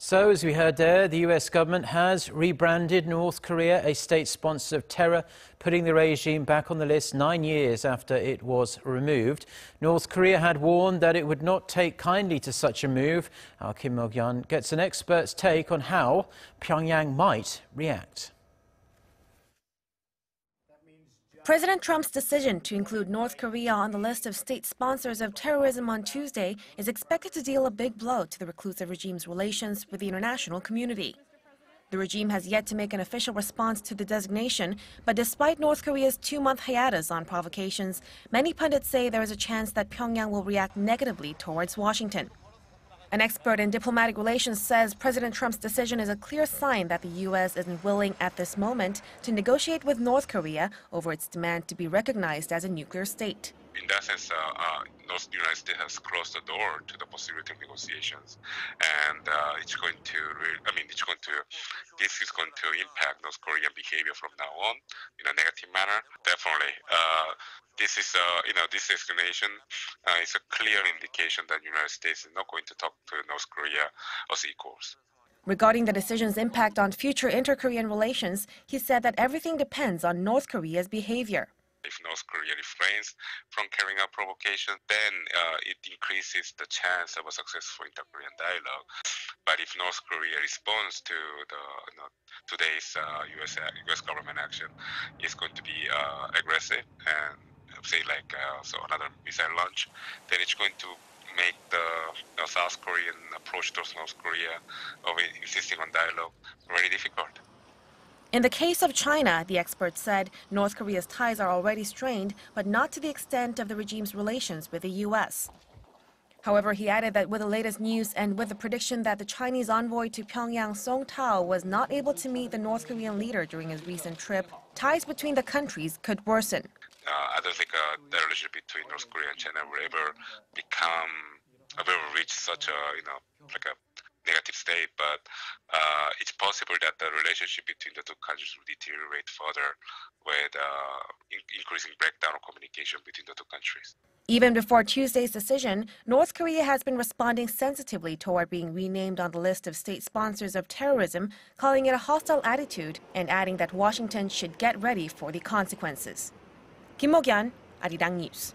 So, as we heard there, the US government has rebranded North Korea a state sponsor of terror, putting the regime back on the list 9 years after it was removed. North Korea had warned that it would not take kindly to such a move. Our Kim Mok-yeon gets an expert's take on how Pyongyang might react. President Trump's decision to include North Korea on the list of state sponsors of terrorism on Tuesday is expected to deal a big blow to the reclusive regime's relations with the international community. The regime has yet to make an official response to the designation, but despite North Korea's 2-month hiatus on provocations, many pundits say there is a chance that Pyongyang will react negatively towards Washington. An expert in diplomatic relations says President Trump's decision is a clear sign that the U.S. isn't willing at this moment to negotiate with North Korea over its demand to be recognized as a nuclear state. In that sense, the United States has closed the door to the possibility of negotiations, and this is going to impact North Korean behavior from now on in a negative manner. Definitely, this explanation is a clear indication that the United States is not going to talk to North Korea as equals. Regarding the decision's impact on future inter-Korean relations, he said that everything depends on North Korea's behavior. If North Korea refrains from carrying out provocation, then it increases the chance of a successful inter-Korean dialogue. But if North Korea responds to today's U.S. government action, it's going to be aggressive and say another missile launch, then it's going to make the South Korean approach towards North Korea of insisting on dialogue very difficult. In the case of China, the expert said North Korea's ties are already strained, but not to the extent of the regime's relations with the U.S. However, he added that with the latest news and with the prediction that the Chinese envoy to Pyongyang, Song Tao, was not able to meet the North Korean leader during his recent trip, ties between the countries could worsen. I don't think the relationship between North Korea and China will ever reach such a negative state, but it's possible that the relationship between the two countries will deteriorate further with increasing breakdown of communication between the two countries. Even before Tuesday's decision, North Korea has been responding sensitively toward being renamed on the list of state sponsors of terrorism, calling it a hostile attitude and adding that Washington should get ready for the consequences. Kim Mok-yeon, Arirang News.